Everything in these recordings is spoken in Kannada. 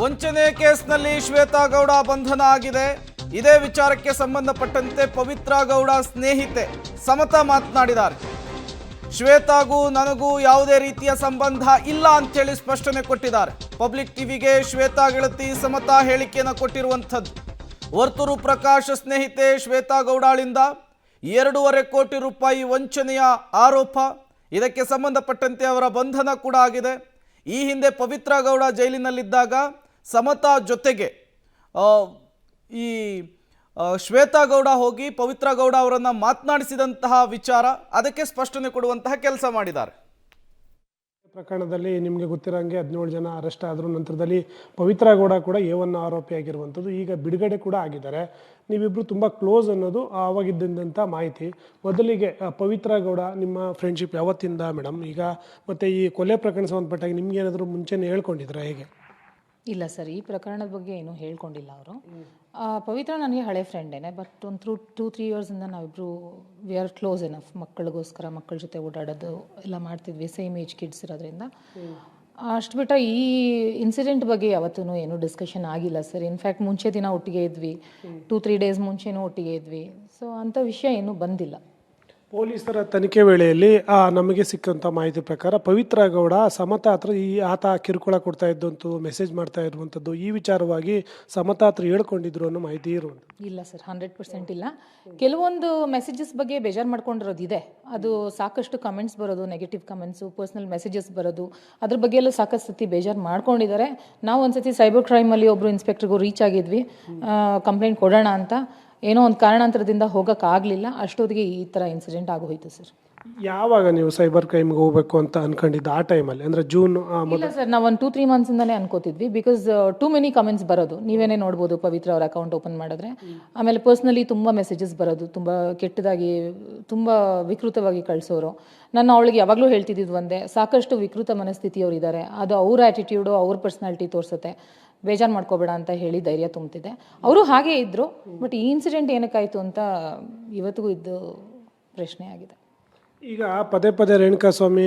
ವಂಚನೆ ಕೇಸ್ನಲ್ಲಿ ಶ್ವೇತಾ ಗೌಡ ಬಂಧನ ಆಗಿದೆ. ಇದೇ ವಿಚಾರಕ್ಕೆ ಸಂಬಂಧಪಟ್ಟಂತೆ ಪವಿತ್ರ ಗೌಡ ಸ್ನೇಹಿತೆ ಸಮತಾ ಮಾತನಾಡಿದ್ದಾರೆ. ಶ್ವೇತಾಗೂ ನನಗೂ ಯಾವುದೇ ರೀತಿಯ ಸಂಬಂಧ ಇಲ್ಲ ಅಂತೇಳಿ ಸ್ಪಷ್ಟನೆ ಕೊಟ್ಟಿದ್ದಾರೆ. ಪಬ್ಲಿಕ್ ಟಿವಿಗೆ ಶ್ವೇತಾ ಗೆಳತಿ ಸಮತಾ ಹೇಳಿಕೆಯನ್ನು ಕೊಟ್ಟಿರುವಂಥದ್ದು. ವರ್ತೂರು ಪ್ರಕಾಶ್ ಸ್ನೇಹಿತೆ ಶ್ವೇತಾ ಗೌಡಳಿಂದ 2.5 ಕೋಟಿ ರೂಪಾಯಿ ವಂಚನೆಯ ಆರೋಪ. ಇದಕ್ಕೆ ಸಂಬಂಧಪಟ್ಟಂತೆ ಅವರ ಬಂಧನ ಕೂಡ ಆಗಿದೆ. ಈ ಹಿಂದೆ ಪವಿತ್ರ ಗೌಡ ಜೈಲಿನಲ್ಲಿದ್ದಾಗ ಸಮತಾ ಜೊತೆಗೆ ಈ ಶ್ವೇತಾ ಗೌಡ ಹೋಗಿ ಪವಿತ್ರ ಗೌಡ ಅವರನ್ನು ಮಾತನಾಡಿಸಿದಂತಹ ವಿಚಾರ, ಅದಕ್ಕೆ ಸ್ಪಷ್ಟನೆ ಕೊಡುವಂತಹ ಕೆಲಸ ಮಾಡಿದ್ದಾರೆ. ಪ್ರಕರಣದಲ್ಲಿ ನಿಮಗೆ ಗೊತ್ತಿರೋಂಗೆ 17 ಜನ ಅರೆಸ್ಟ್ ಆದರೂ ನಂತರದಲ್ಲಿ ಪವಿತ್ರ ಗೌಡ ಕೂಡ A1 ಆರೋಪಿಯಾಗಿರುವಂಥದ್ದು. ಈಗ ಬಿಡುಗಡೆ ಕೂಡ ಆಗಿದ್ದಾರೆ. ನೀವಿಬ್ಬರು ತುಂಬ ಕ್ಲೋಸ್ ಅನ್ನೋದು ಆವಾಗಿದ್ದಂಥ ಮಾಹಿತಿ. ಮೊದಲಿಗೆ ಪವಿತ್ರ ಗೌಡ ನಿಮ್ಮ ಫ್ರೆಂಡ್ಶಿಪ್ ಯಾವತ್ತಿಂದ ಮೇಡಮ್? ಈಗ ಮತ್ತು ಈ ಕೊಲೆ ಪ್ರಕರಣ ಸಂಬಂಧಪಟ್ಟಾಗ ನಿಮ್ಗೆ ಏನಾದರೂ ಮುಂಚೆನೇ ಹೇಳ್ಕೊಂಡಿದ್ರೆ ಹೇಗೆ? ಇಲ್ಲ ಸರ್, ಈ ಪ್ರಕರಣದ ಬಗ್ಗೆ ಏನೂ ಹೇಳ್ಕೊಂಡಿಲ್ಲ ಅವರು. ಪವಿತ್ರ ನನಗೆ ಹಳೆ ಫ್ರೆಂಡೇನೆ, ಬಟ್ ಒಂದು 2-3 ಇಯರ್ಸಿಂದ ನಾವಿಬ್ಬರು ವಿ ಆರ್ ಕ್ಲೋಸ್ ಎನಫ್. ಮಕ್ಕಳಿಗೋಸ್ಕರ ಮಕ್ಕಳ ಜೊತೆ ಓಡಾಡೋದು ಎಲ್ಲ ಮಾಡ್ತಿದ್ವಿ, ಸೇಮ್ ಏಜ್ ಕಿಡ್ಸ್ ಇರೋದ್ರಿಂದ. ಅಷ್ಟು ಬಿಟ್ಟರೆ ಈ ಇನ್ಸಿಡೆಂಟ್ ಬಗ್ಗೆ ಯಾವತ್ತೂ ಏನೂ ಡಿಸ್ಕಷನ್ ಆಗಿಲ್ಲ ಸರ್. ಇನ್ಫ್ಯಾಕ್ಟ್ ಮುಂಚೆ ದಿನ ಒಟ್ಟಿಗೆ ಇದ್ವಿ, 2-3 ಡೇಸ್ ಮುಂಚೆನೂ ಒಟ್ಟಿಗೆ ಇದ್ವಿ. ಸೊ ಅಂಥ ವಿಷಯ ಏನೂ ಬಂದಿಲ್ಲ. ಪೊಲೀಸರ ತನಿಖೆ ವೇಳೆಯಲ್ಲಿ ನಮಗೆ ಸಿಕ್ಕಂಥ ಮಾಹಿತಿ ಪ್ರಕಾರ ಪವಿತ್ರ ಗೌಡ ಸಮತಾ ಹತ್ರ ಆತ ಕಿರುಕುಳ ಕೊಡ್ತಾ ಇದ್ದಂತು, ಮೆಸೇಜ್ ಮಾಡ್ತಾ ಇರುವಂಥದ್ದು, ಈ ವಿಚಾರವಾಗಿ ಸಮತಾ ಹತ್ರ ಹೇಳ್ಕೊಂಡಿದ್ರು ಅನ್ನೋ ಮಾಹಿತಿ ಇರುವಂಥದ್ದು. ಇಲ್ಲ ಸರ್, 100% ಇಲ್ಲ. ಕೆಲವೊಂದು ಮೆಸೇಜಸ್ ಬಗ್ಗೆ ಬೇಜಾರು ಮಾಡ್ಕೊಂಡಿರೋದಿದೆ. ಅದು ಸಾಕಷ್ಟು ಕಮೆಂಟ್ಸ್ ಬರೋದು, ನೆಗೆಟಿವ್ ಕಮೆಂಟ್ಸು, ಪರ್ಸ್ನಲ್ ಮೆಸೇಜಸ್ ಬರೋದು, ಅದ್ರ ಬಗ್ಗೆ ಎಲ್ಲ ಸಾಕಷ್ಟು ಸತಿ ಬೇಜಾರು ಮಾಡ್ಕೊಂಡಿದ್ದಾರೆ. ನಾವು ಒಂದ್ಸತಿ ಸೈಬರ್ ಕ್ರೈಮಲ್ಲಿ ಒಬ್ಬರು ಇನ್ಸ್ಪೆಕ್ಟರ್ಗೂ ರೀಚ್ ಆಗಿದ್ವಿ ಕಂಪ್ಲೇಂಟ್ ಕೊಡೋಣ ಅಂತ. ಏನೋ ಒಂದು ಕಾರಣಾಂತರದಿಂದ ಹೋಗೋಕ್ಕಾಗಲಿಲ್ಲ. ಅಷ್ಟೊತ್ತಿಗೆ ಈ ಥರ ಇನ್ಸಿಡೆಂಟ್ ಆಗೋಯ್ತು ಸರ್. ಯಾವಾಗ ನೀವು ಸೈಬರ್ ಕ್ರೈಮ್ಗೆ ಹೋಗಬೇಕು ಅಂತ ಅನ್ಕೊಂಡಿದ್ದು ಆ ಟೈಮಲ್ಲಿ? ಅಂದರೆ ಜೂನ್? ಇಲ್ಲ ಸರ್, ನಾವು ಒಂದು 2-3 ಮಂತ್ಸಿಂದಲೇ ಅನ್ಕೋತಿದ್ವಿ. ಬಿಕಾಸ್ ಟೂ ಮೆನಿ ಕಮೆಂಟ್ಸ್ ಬರೋದು, ನೀವೇನೇ ನೋಡ್ಬೋದು ಪವಿತ್ರ ಅವ್ರ ಅಕೌಂಟ್ ಓಪನ್ ಮಾಡಿದ್ರೆ. ಆಮೇಲೆ ಪರ್ಸ್ನಲಿ ತುಂಬ ಮೆಸೇಜಸ್ ಬರೋದು, ತುಂಬ ಕೆಟ್ಟದಾಗಿ, ತುಂಬ ವಿಕೃತವಾಗಿ ಕಳಿಸೋರು. ನಾನು ಅವಳಿಗೆ ಯಾವಾಗಲೂ ಹೇಳ್ತಿದ್ದು ಒಂದೇ, ಸಾಕಷ್ಟು ವಿಕೃತ ಮನಸ್ಥಿತಿಯವರು ಇದ್ದಾರೆ, ಅದು ಅವ್ರ ಆ್ಯಟಿಟ್ಯೂಡು, ಅವ್ರ ಪರ್ಸ್ನಾಲಿಟಿ ತೋರಿಸುತ್ತೆ, ಬೇಜಾರು ಮಾಡ್ಕೋಬೇಡ ಅಂತ ಹೇಳಿ ಧೈರ್ಯ ತುಂಬ್ತಿದ್ದೆ. ಅವರು ಹಾಗೇ ಇದ್ದರು. ಬಟ್ ಈ ಇನ್ಸಿಡೆಂಟ್ ಏನಕ್ಕಾಯಿತು ಅಂತ ಇವತ್ತಿಗೂ ಇದ್ದು ಪ್ರಶ್ನೆ ಆಗಿದೆ. ಈಗ ಪದೇ ಪದೇ ರೇಣುಕಾಸ್ವಾಮಿ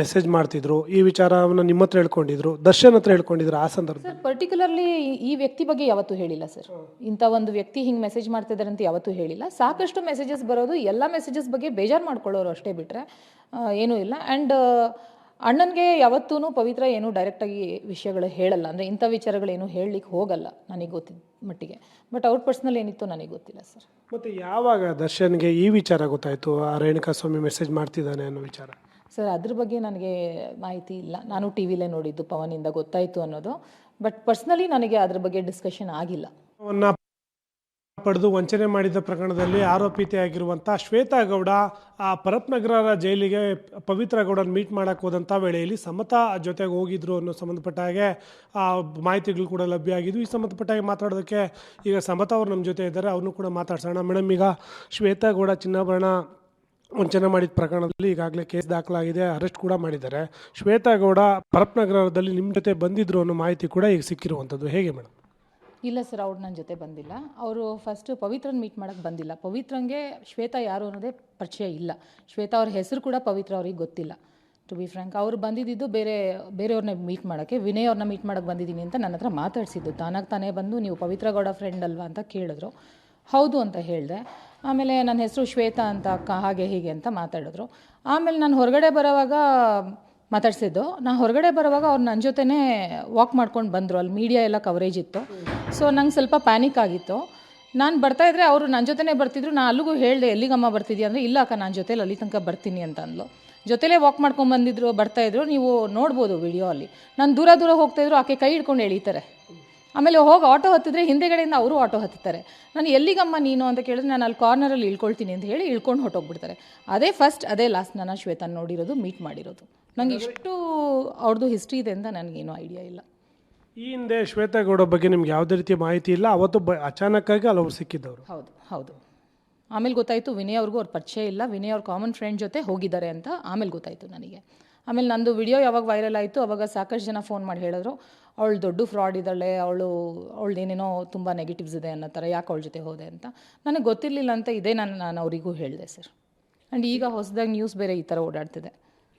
ಮೆಸೇಜ್ ಮಾಡ್ತಿದ್ರು, ಈ ವಿಚಾರವನ್ನು ನಿಮ್ಮ ಹತ್ರ ಹೇಳ್ಕೊಂಡಿದ್ರು, ದರ್ಶನ್ ಹತ್ರ ಹೇಳ್ಕೊಂಡಿದ್ರು. ಆ ಸಂದರ್ಭ ಸರ್ ಪರ್ಟಿಕ್ಯುಲರ್ಲಿ ಈ ವ್ಯಕ್ತಿ ಬಗ್ಗೆ ಯಾವತ್ತೂ ಹೇಳಿಲ್ಲ ಸರ್. ಇಂಥ ಒಂದು ವ್ಯಕ್ತಿ ಹಿಂಗೆ ಮೆಸೇಜ್ ಮಾಡ್ತಿದ್ದಾರೆ ಅಂತ ಯಾವತ್ತೂ ಹೇಳಿಲ್ಲ. ಸಾಕಷ್ಟು ಮೆಸೇಜಸ್ ಬರೋದು, ಎಲ್ಲ ಮೆಸೇಜಸ್ ಬಗ್ಗೆ ಬೇಜಾರು ಮಾಡ್ಕೊಳ್ಳೋರು ಅಷ್ಟೇ, ಬಿಟ್ಟರೆ ಏನೂ ಇಲ್ಲ. ಆ್ಯಂಡ್ ಅಣ್ಣನಿಗೆ ಯಾವತ್ತೂ ಪವಿತ್ರ ಏನೂ ಡೈರೆಕ್ಟಾಗಿ ವಿಷಯಗಳು ಹೇಳಲ್ಲ, ಅಂದರೆ ಇಂಥ ವಿಚಾರಗಳೇನು ಹೇಳಲಿಕ್ಕೆ ಹೋಗಲ್ಲ ನನಗೆ ಗೊತ್ತಿದ್ದ ಮಟ್ಟಿಗೆ. ಬಟ್ ಅವ್ರ ಪರ್ಸ್ನಲ್ ಏನಿತ್ತು ನನಗೆ ಗೊತ್ತಿಲ್ಲ ಸರ್. ಮತ್ತು ಯಾವಾಗ ದರ್ಶನ್ಗೆ ಈ ವಿಚಾರ ಗೊತ್ತಾಯಿತು, ಆ ರೇಣುಕಾಸ್ವಾಮಿ ಮೆಸೇಜ್ ಮಾಡ್ತಿದ್ದಾನೆ ಅನ್ನೋ ವಿಚಾರ? ಸರ್ ಅದ್ರ ಬಗ್ಗೆ ನನಗೆ ಮಾಹಿತಿ ಇಲ್ಲ. ನಾನು ಟಿ ವಿಲೇ ನೋಡಿದ್ದು, ಪವನಿಂದ ಗೊತ್ತಾಯಿತು ಅನ್ನೋದು. ಬಟ್ ಪರ್ಸ್ನಲಿ ನನಗೆ ಅದ್ರ ಬಗ್ಗೆ ಡಿಸ್ಕಷನ್ ಆಗಿಲ್ಲ. ಪಡೆದು ವಂಚನೆ ಮಾಡಿದ ಪ್ರಕರಣದಲ್ಲಿ ಆರೋಪಿತೆಯಾಗಿರುವಂಥ ಶ್ವೇತಾ ಗೌಡ ಪರತ್ನಗರ ಜೈಲಿಗೆ ಪವಿತ್ರ ಗೌಡನ ಮೀಟ್ ಮಾಡೋಕ್ಕೆ ಹೋದಂಥ ವೇಳೆಯಲ್ಲಿ ಸಮತಾ ಜೊತೆಗೆ ಹೋಗಿದ್ರು ಅನ್ನೋ ಸಂಬಂಧಪಟ್ಟ ಹಾಗೆ ಮಾಹಿತಿಗಳು ಕೂಡ ಲಭ್ಯ ಆಗಿದ್ವು. ಈ ಸಂಬಂಧಪಟ್ಟ ಹಾಗೆ ಮಾತಾಡೋದಕ್ಕೆ ಈಗ ಸಮತಾ ಅವರು ನಮ್ಮ ಜೊತೆ ಇದ್ದಾರೆ, ಅವ್ರನ್ನೂ ಕೂಡ ಮಾತಾಡ್ಸೋಣ. ಮೇಡಮ್, ಈಗ ಶ್ವೇತಾ ಗೌಡ ಚಿನ್ನಾಭರಣ ವಂಚನೆ ಮಾಡಿದ ಪ್ರಕರಣದಲ್ಲಿ ಈಗಾಗಲೇ ಕೇಸ್ ದಾಖಲಾಗಿದೆ, ಅರೆಸ್ಟ್ ಕೂಡ ಮಾಡಿದ್ದಾರೆ. ಶ್ವೇತಾ ಗೌಡ ಪರತ್ನಗರದಲ್ಲಿ ನಿಮ್ಮ ಜೊತೆ ಬಂದಿದ್ರು ಅನ್ನೋ ಮಾಹಿತಿ ಕೂಡ ಈಗ ಸಿಕ್ಕಿರುವಂಥದ್ದು, ಹೇಗೆ ಮೇಡಮ್? ಇಲ್ಲ ಸರ್, ಅವ್ರು ನನ್ನ ಜೊತೆ ಬಂದಿಲ್ಲ. ಅವರು ಫಸ್ಟು ಪವಿತ್ರನ ಮೀಟ್ ಮಾಡೋಕ್ಕೆ ಬಂದಿಲ್ಲ. ಪವಿತ್ರಂಗೆ ಶ್ವೇತಾ ಯಾರು ಅನ್ನೋದೇ ಪರಿಚಯ ಇಲ್ಲ. ಶ್ವೇತಾ ಅವ್ರ ಹೆಸರು ಕೂಡ ಪವಿತ್ರ ಅವ್ರಿಗೆ ಗೊತ್ತಿಲ್ಲ, ಟು ಬಿ ಫ್ರ್ಯಾಂಕ್. ಅವ್ರು ಬಂದಿದ್ದು ಬೇರೆಯವ್ರನ್ನ ಮೀಟ್ ಮಾಡೋಕ್ಕೆ, ವಿನಯ್ ಅವ್ರನ್ನ ಮೀಟ್ ಮಾಡೋಕ್ಕೆ ಬಂದಿದ್ದೀನಿ ಅಂತ ನನ್ನ ಹತ್ರ ಮಾತಾಡಿಸಿದ್ದು. ತಾನೇ ಬಂದು ನೀವು ಪವಿತ್ರ ಗೌಡ ಫ್ರೆಂಡ್ ಅಲ್ವಾ ಅಂತ ಕೇಳಿದ್ರು. ಹೌದು ಅಂತ ಹೇಳಿದೆ. ಆಮೇಲೆ ನನ್ನ ಹೆಸರು ಶ್ವೇತಾ ಅಂತ ಅಕ್ಕ, ಹಾಗೆ ಹೀಗೆ ಅಂತ ಮಾತಾಡಿದ್ರು. ಆಮೇಲೆ ನಾನು ಹೊರಗಡೆ ಬರೋವಾಗ ಮಾತಾಡ್ಸಿದ್ದು. ನಾನು ಹೊರಗಡೆ ಬರುವಾಗ ಅವ್ರು ನನ್ನ ಜೊತೆನೇ ವಾಕ್ ಮಾಡ್ಕೊಂಡು ಬಂದರು. ಅಲ್ಲಿ ಮೀಡಿಯಾ ಎಲ್ಲ ಕವರೇಜ್ ಇತ್ತು. ಸೊ ನಂಗೆ ಸ್ವಲ್ಪ ಪ್ಯಾನಿಕ್ ಆಗಿತ್ತು. ನಾನು ಬರ್ತಾಯಿದ್ರೆ ಅವರು ನನ್ನ ಜೊತೆನೇ ಬರ್ತಿದ್ರು. ನಾನು ಅಲ್ಲಿಗೂ ಹೇಳಿದೆ, ಎಲ್ಲಿಗಮ್ಮ ಬರ್ತಿದ್ಯಾ ಅಂದರೆ, ಇಲ್ಲ ಅಕ್ಕ ನಾನು ಜೊತೆಲಿ ಅಲ್ಲಿ ತನಕ ಬರ್ತೀನಿ ಅಂತ ಅಂದ್ಲು. ಜೊತೆಲೇ ವಾಕ್ ಮಾಡ್ಕೊಂಡು ಬಂದಿದ್ರು, ಬರ್ತಾಯಿದ್ರು. ನೀವು ನೋಡ್ಬೋದು ವಿಡಿಯೋ ಅಲ್ಲಿ. ನಾನು ದೂರ ಹೋಗ್ತಾಯಿದ್ರು, ಆಕೆ ಕೈ ಹಿಡ್ಕೊಂಡು ಎಳೀತಾರೆ. ಆಮೇಲೆ ಹೋಗಿ ಆಟೋ ಹತ್ತಿದ್ರೆ ಹಿಂದೆಗಡೆಯಿಂದ ಅವರು ಆಟೋ ಹತ್ತುತ್ತಾರೆ. ನಾನು ಎಲ್ಲಿಗಮ್ಮ ನೀನು ಅಂತ ಕೇಳಿದ್ರೆ, ನಾನು ಅಲ್ಲಿ ಕಾರ್ನರಲ್ಲಿ ಇಳ್ಕೊಳ್ತೀನಿ ಅಂತ ಹೇಳಿ ಇಳ್ಕೊಂಡು ಹೊಟ್ಟೋಗ್ಬಿಡ್ತಾರೆ. ಅದೇ ಫಸ್ಟ್, ಅದೇ ಲಾಸ್ಟ್ ನಾನು ಶ್ವೇತಾ ನೋಡಿರೋದು, ಮೀಟ್ ಮಾಡಿರೋದು. ನಂಗೆ ಇಷ್ಟು ಅವ್ರದ್ದು ಹಿಸ್ಟ್ರಿ ಇದೆ ಅಂತ ನನಗೇನು ಐಡಿಯಾ ಇಲ್ಲ. ಈ ಹಿಂದೆ ಶ್ವೇತಾ ಗೌಡ ಬಗ್ಗೆ ನಿಮ್ಗೆ ಯಾವುದೇ ರೀತಿಯ ಮಾಹಿತಿ ಇಲ್ಲ, ಅವತ್ತು ಅಚಾನಕ್ಕಾಗಿ ಅಲ್ಲಿ ಅವ್ರು ಸಿಕ್ಕಿದ್ದವರು? ಹೌದು. ಆಮೇಲೆ ಗೊತ್ತಾಯಿತು ವಿನಯ್ ಅವ್ರಿಗೂ ಅವ್ರ ಪರಿಚಯ ಇಲ್ಲ, ವಿನಯ್ ಅವ್ರ ಕಾಮನ್ ಫ್ರೆಂಡ್ ಜೊತೆ ಹೋಗಿದ್ದಾರೆ ಅಂತ ಆಮೇಲೆ ಗೊತ್ತಾಯಿತು ನನಗೆ. ಆಮೇಲೆ ನಂದು ವಿಡಿಯೋ ಯಾವಾಗ ವೈರಲ್ ಆಯಿತು ಅವಾಗ ಸಾಕಷ್ಟು ಜನ ಫೋನ್ ಮಾಡಿ ಹೇಳಿದ್ರು, ಅವಳು ದೊಡ್ಡ ಫ್ರಾಡ್ ಇದ್ದಾಳೆ, ಅವಳದೇನೇನೋ ತುಂಬ ನೆಗೆಟಿವ್ಸ್ ಇದೆ ಅನ್ನೋ ಥರ, ಯಾಕೆ ಅವಳ ಜೊತೆ ಹೋದೆ ಅಂತ. ನನಗೆ ಗೊತ್ತಿರಲಿಲ್ಲ ಅಂತ ಇದೇ ನಾನು ಅವರಿಗೂ ಹೇಳಿದೆ ಸರ್. ಆ್ಯಂಡ್ ಈಗ ಹೊಸದಾಗಿ ನ್ಯೂಸ್ ಬೇರೆ ಈ ಥರ ಓಡಾಡ್ತಿದೆ.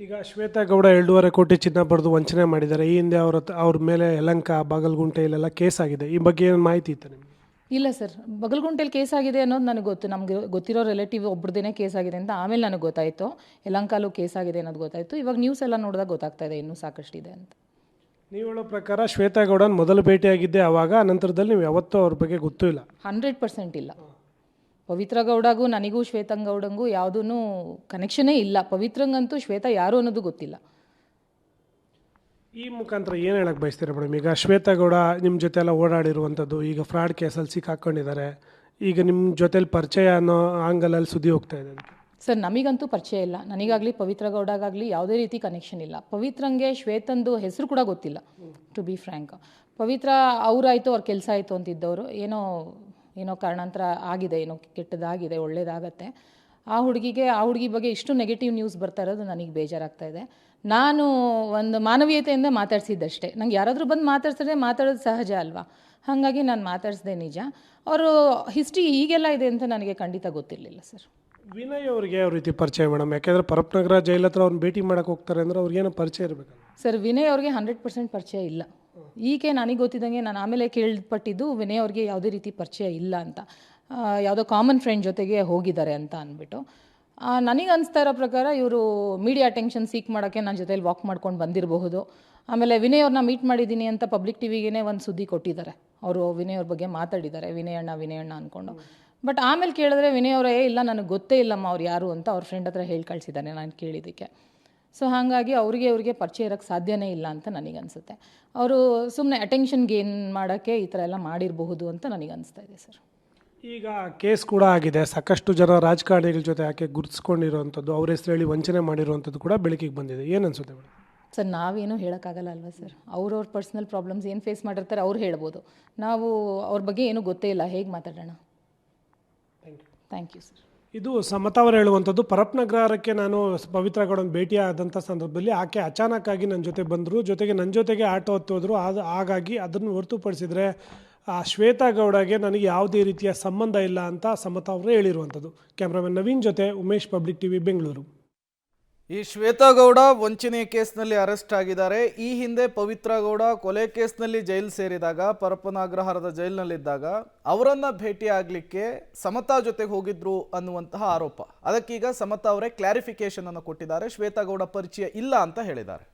ಈಗ ಶ್ವೇತಾ ಗೌಡ 2.5 ಕೋಟಿ ಚಿನ್ನ ಪಡೆದು ವಂಚನೆ ಮಾಡಿದ್ದಾರೆ. ಈ ಹಿಂದೆ ಅವ್ರ ಮೇಲೆ ಯಲಹಂಕ, ಬಾಗಲಗುಂಟೆ ಇಲ್ಲೆಲ್ಲ ಕೇಸ್ ಆಗಿದೆ. ಈ ಬಗ್ಗೆ ಏನು ಮಾಹಿತಿ ಇತ್ತು ನಿಮಗೆ? ಇಲ್ಲ ಸರ್, ಬಗಲ್ಗುಂಟೆಲಿ ಕೇಸ್ ಆಗಿದೆ ಅನ್ನೋದು ನನಗೆ ಗೊತ್ತು. ನಮಗೆ ಗೊತ್ತಿರೋ ರಿಲೇಟಿವ್ ಒಬ್ರದ್ದೇನೆ ಕೇಸ್ ಆಗಿದೆ ಅಂತ ಆಮೇಲೆ ನನಗೆ ಗೊತ್ತಾಯಿತು. ಯಲಹಂಕಲ್ಲೂ ಕೇಸ್ ಆಗಿದೆ ಅನ್ನೋದು ಗೊತ್ತಾಯಿತು. ಇವಾಗ ನ್ಯೂಸ್ ಎಲ್ಲ ನೋಡಿದಾಗ ಗೊತ್ತಾಗ್ತಾ ಇದೆ ಇನ್ನೂ ಸಾಕಷ್ಟಿದೆ ಅಂತ. ನೀವು ಹೇಳೋ ಪ್ರಕಾರ ಶ್ವೇತಾ ಗೌಡನ ಮೊದಲು ಭೇಟಿಯಾಗಿದ್ದೆ ಆವಾಗ, ನಂತರದಲ್ಲಿ ನೀವು ಯಾವತ್ತೂ ಅವ್ರ ಬಗ್ಗೆ ಗೊತ್ತೂ ಇಲ್ಲ? 100% ಇಲ್ಲ. ಪವಿತ್ರ ಗೌಡಗೂ ನನಗೂ ಶ್ವೇತಂಗೌಡಂಗೂ ಯಾವುದೂ ಕನೆಕ್ಷನೇ ಇಲ್ಲ. ಪವಿತ್ರಂಗಂತೂ ಶ್ವೇತಾ ಯಾರು ಅನ್ನೋದು ಗೊತ್ತಿಲ್ಲ. ಈ ಮುಖಾಂತರ ಏನು ಹೇಳಕ್ಕೆ ಬಯಸ್ತೀರಾ ಮೇಡಮ್? ಈಗ ಶ್ವೇತಾ ಗೌಡ ನಿಮ್ಮ ಜೊತೆ ಎಲ್ಲ ಓಡಾಡಿರುವಂಥದ್ದು, ಈಗ ಫ್ರಾಡ್ ಕೇಸಲ್ಲಿ ಸಿಕ್ಕಾಕೊಂಡಿದ್ದಾರೆ, ಈಗ ನಿಮ್ಮ ಜೊತೆಲಿ ಪರಿಚಯ ಅನ್ನೋ ಆಂಗಲಲ್ಲಿ ಸುದ್ದಿ ಹೋಗ್ತಾ ಇದೆ ಅಂತ. ಸರ್, ನಮಗಂತೂ ಪರಿಚಯ ಇಲ್ಲ. ನನಗಾಗಲಿ ಪವಿತ್ರ ಗೌಡಗಾಗಲಿ ಯಾವುದೇ ರೀತಿ ಕನೆಕ್ಷನ್ ಇಲ್ಲ. ಪವಿತ್ರಂಗೆ ಶ್ವೇತಂದು ಹೆಸರು ಕೂಡ ಗೊತ್ತಿಲ್ಲ, ಟು ಬಿ ಫ್ರ್ಯಾಂಕ್. ಪವಿತ್ರ ಅವರಾಯಿತು, ಅವ್ರ ಕೆಲಸ ಆಯಿತು ಅಂತಿದ್ದವರು, ಏನೋ ಕಾರಣಾಂತರ ಆಗಿದೆ, ಏನೋ ಕೆಟ್ಟದಾಗಿದೆ, ಒಳ್ಳೇದಾಗತ್ತೆ. ಆ ಹುಡುಗಿ ಬಗ್ಗೆ ಇಷ್ಟು ನೆಗೆಟಿವ್ ನ್ಯೂಸ್ ಬರ್ತಾ ಇರೋದು ನನಗೆ ಬೇಜಾರಾಗ್ತಾ ಇದೆ. ನಾನು ಒಂದು ಮಾನವೀಯತೆಯಿಂದ ಮಾತಾಡ್ಸಿದ್ದಷ್ಟೇ. ನಂಗೆ ಯಾರಾದರೂ ಬಂದು ಮಾತಾಡೋದು ಸಹಜ ಅಲ್ವಾ? ಹಾಗಾಗಿ ನಾನು ಮಾತಾಡಿಸ್ದೆ ನಿಜ. ಅವರು ಹಿಸ್ಟ್ರಿ ಹೀಗೆಲ್ಲ ಇದೆ ಅಂತ ನನಗೆ ಖಂಡಿತ ಗೊತ್ತಿರಲಿಲ್ಲ ಸರ್. ವಿನಯ್ ಅವ್ರಿಗೆ ಯಾವ ರೀತಿ ಪರಿಚಯ ಮೇಡಮ್? ಯಾಕೆಂದರೆ ಪರಪ್ನಗರ ಜೈಲ್ ಹತ್ರ ಅವ್ರನ್ನ ಭೇಟಿ ಮಾಡೋಕೆ ಹೋಗ್ತಾರೆ ಅಂದರೆ ಅವ್ರಿಗೇನೋ ಪರಿಚಯ ಇರಬೇಕು ಸರ್. ವಿನಯ್ ಅವ್ರಿಗೆ 100% ಪರಿಚಯ ಇಲ್ಲ. ಈಕೆ ನನಗೆ ಗೊತ್ತಿದ್ದಂಗೆ ನಾನು ಆಮೇಲೆ ಕೇಳ್ಪಟ್ಟಿದ್ದು ವಿನಯ್ ಅವ್ರಿಗೆ ಯಾವುದೇ ರೀತಿ ಪರಿಚಯ ಇಲ್ಲ ಅಂತ. ಯಾವುದೋ ಕಾಮನ್ ಫ್ರೆಂಡ್ ಜೊತೆಗೆ ಹೋಗಿದ್ದಾರೆ ಅಂತ ಅಂದ್ಬಿಟ್ಟು. ನನಗೆ ಅನಿಸ್ತಾ ಇರೋ ಪ್ರಕಾರ ಇವರು ಮೀಡಿಯಾ ಅಟೆನ್ಷನ್ ಸೀಕ್ ಮಾಡೋಕ್ಕೆ ನನ್ನ ಜೊತೆಲಿ ವಾಕ್ ಮಾಡ್ಕೊಂಡು ಬಂದಿರಬಹುದು. ಆಮೇಲೆ ವಿನಯ್ ಅವ್ರನ್ನ ಮೀಟ್ ಮಾಡಿದ್ದೀನಿ ಅಂತ ಪಬ್ಲಿಕ್ ಟಿವಿಗೇ ಒಂದು ಸುದ್ದಿ ಕೊಟ್ಟಿದ್ದಾರೆ. ಅವರು ವಿನಯ್ ಅವ್ರ ಬಗ್ಗೆ ಮಾತಾಡಿದ್ದಾರೆ, ವಿನಯ್ ಅಣ್ಣ ಅಂದ್ಕೊಂಡು. ಬಟ್ ಆಮೇಲೆ ಕೇಳಿದ್ರೆ ವಿನಯ್ ಅವರೇ ಇಲ್ಲ, ನನಗೆ ಗೊತ್ತೇ ಇಲ್ಲಮ್ಮ ಅವ್ರು ಯಾರು ಅಂತ ಅವ್ರ ಫ್ರೆಂಡ್ ಹತ್ರ ಹೇಳಿ ಕಳಿಸಿದ್ದಾನೆ ನಾನು ಕೇಳಿದ್ದಕ್ಕೆ. ಸೊ ಹಾಗಾಗಿ ಅವ್ರಿಗೆ ಪರಿಚಯ ಇರೋಕ್ಕೆ ಸಾಧ್ಯನೇ ಇಲ್ಲ ಅಂತ ನನಗನ್ಸುತ್ತೆ. ಅವರು ಸುಮ್ಮನೆ ಅಟೆನ್ಷನ್ ಗೇನ್ ಮಾಡೋಕ್ಕೆ ಈ ಥರ ಎಲ್ಲ ಮಾಡಿರಬಹುದು ಅಂತ ನನಗೆ ಅನಿಸ್ತಾ ಇದೆ ಸರ್. ಈಗ ಕೇಸ್ ಕೂಡ ಆಗಿದೆ, ಸಾಕಷ್ಟು ಜನ ರಾಜಕಾರಣಿಗಳ ಜೊತೆ ಯಾಕೆ ಗುರುತಿಸ್ಕೊಂಡಿರುವಂಥದ್ದು, ಅವ್ರ ಹೆಸರು ಹೇಳಿ ವಂಚನೆ ಮಾಡಿರುವಂಥದ್ದು ಕೂಡ ಬೆಳಕಿಗೆ ಬಂದಿದೆ. ಏನು ಅನಿಸುತ್ತೆ ಮೇಡಮ್? ಸರ್, ನಾವೇನೂ ಹೇಳೋಕ್ಕಾಗಲ್ಲ ಅಲ್ವಾ ಸರ್. ಅವ್ರವ್ರ ಪರ್ಸ್ನಲ್ ಪ್ರಾಬ್ಲಮ್ಸ್ ಏನು ಫೇಸ್ ಮಾಡಿರ್ತಾರೆ ಅವ್ರು ಹೇಳ್ಬೋದು. ನಾವು ಅವ್ರ ಬಗ್ಗೆ ಏನೂ ಗೊತ್ತೇ ಇಲ್ಲ, ಹೇಗೆ ಮಾತಾಡೋಣ? Thank you sir. ಇದು ಸಮತಾ ಅವರು ಹೇಳುವಂಥದ್ದು. ಪರಪ್ನಗರಕ್ಕೆ ನಾನು ಪವಿತ್ರ ಗೌಡನ ಭೇಟಿಯಾದಂಥ ಸಂದರ್ಭದಲ್ಲಿ ಆಕೆ ಅಚಾನಕ್ಕಾಗಿ ನನ್ನ ಜೊತೆ ಬಂದರು, ಜೊತೆಗೆ ನನ್ನ ಜೊತೆಗೆ ಆಟೋ ಹತ್ತಿ ಹೋದರು. ಹಾಗಾಗಿ ಅದನ್ನು ಹೊರತುಪಡಿಸಿದರೆ ಶ್ವೇತಾ ಗೌಡಗೆ ನನಗೆ ಯಾವುದೇ ರೀತಿಯ ಸಂಬಂಧ ಇಲ್ಲ ಅಂತ ಸಮತಾ ಅವರು ಹೇಳಿರುವಂಥದ್ದು. ಕ್ಯಾಮ್ರಾಮನ್ ನವೀನ್ ಜೊತೆ ಉಮೇಶ್, ಪಬ್ಲಿಕ್ ಟಿವಿ, ಬೆಂಗಳೂರು. ಈ ಶ್ವೇತಾ ಗೌಡ ವಂಚನೆ ಕೇಸ್ನಲ್ಲಿ ಅರೆಸ್ಟ್ ಆಗಿದ್ದಾರೆ. ಈ ಹಿಂದೆ ಪವಿತ್ರ ಗೌಡ ಕೊಲೆ ಕೇಸ್ನಲ್ಲಿ ಜೈಲು ಸೇರಿದಾಗ, ಪರಪ್ಪನಾಗ್ರಹಾರದ ಜೈಲಿನಲ್ಲಿದ್ದಾಗ ಅವರನ್ನ ಭೇಟಿ ಆಗಲಿಕ್ಕೆ ಸಮತಾ ಜೊತೆಗೆ ಹೋಗಿದ್ರು ಅನ್ನುವಂತಹ ಆರೋಪ. ಅದಕ್ಕೀಗ ಸಮತಾ ಅವರೇ ಕ್ಲಾರಿಫಿಕೇಶನ್ ಅನ್ನು ಕೊಟ್ಟಿದ್ದಾರೆ. ಶ್ವೇತಾ ಗೌಡ ಪರಿಚಯ ಇಲ್ಲ ಅಂತ ಹೇಳಿದ್ದಾರೆ.